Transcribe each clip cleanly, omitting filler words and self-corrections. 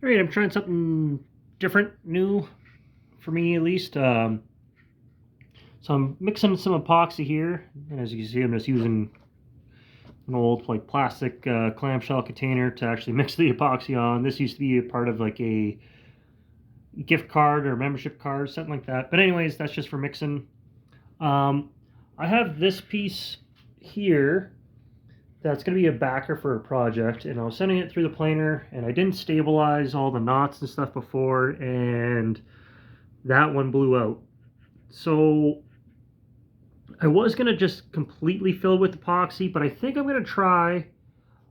All right, I'm trying something different, new for me at least. So I'm mixing some epoxy here, and as you can see, I'm just using an old like plastic clamshell container to actually mix the epoxy on. This used to be a part of like a gift card or membership card, something like that. But anyways, that's just for mixing. Um, I have this piece here that's going to be a backer for a project, and I was sending it through the planer, and I didn't stabilize all the knots and stuff before, and that one blew out. So I was going to just completely fill with epoxy, but I think I'm going to try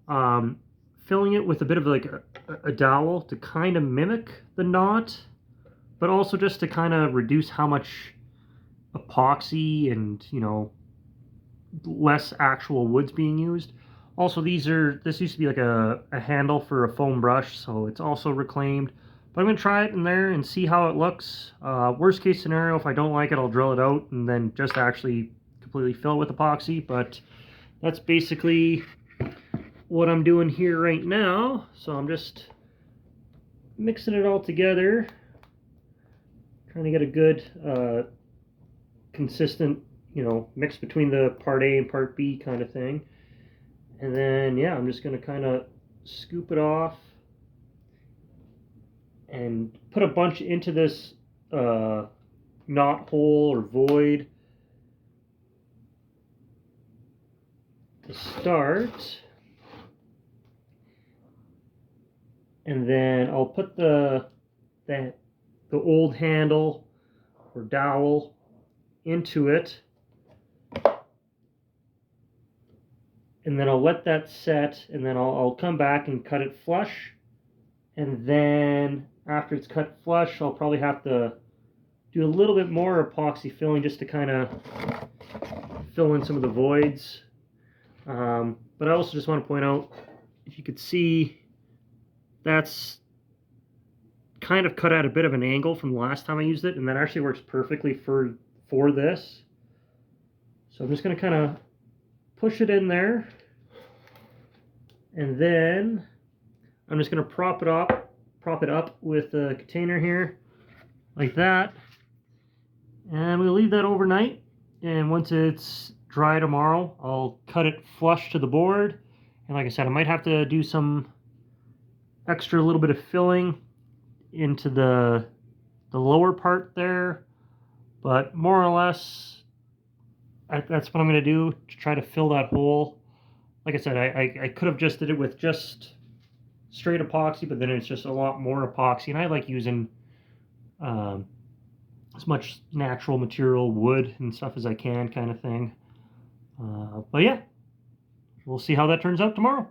um, filling it with a bit of like a dowel to kind of mimic the knot, but also just to kind of reduce how much epoxy and, less actual wood's being used. Also, this used to be like a handle for a foam brush, so it's also reclaimed. But I'm going to try it in there and see how it looks. Worst case scenario, if I don't like it, I'll drill it out and then just actually completely fill it with epoxy. But that's basically what I'm doing here right now. So I'm just mixing it all together, trying to get a good consistent mix between the part A and part B kind of thing. And then, yeah, I'm just going to kind of scoop it off and put a bunch into this knot hole or void to start. And then I'll put the old handle or dowel into it. And then I'll let that set, and then I'll come back and cut it flush. And then after it's cut flush, I'll probably have to do a little bit more epoxy filling just to kind of fill in some of the voids. But I also just want to point out, if you could see, that's kind of cut at a bit of an angle from the last time I used it, and that actually works perfectly for this. So I'm just going to kind of push it in there, and then I'm just going to prop it up with a container here, like that, and we'll leave that overnight. And once it's dry tomorrow, I'll cut it flush to the board. And like I said, I might have to do some extra little bit of filling into the lower part there, but more or less that's what I'm going to do to try to fill that hole. Like I said, I could have just did it with just straight epoxy, but then it's just a lot more epoxy, and I like using as much natural material, wood and stuff as I can, kind of thing. But yeah, we'll see how that turns out tomorrow.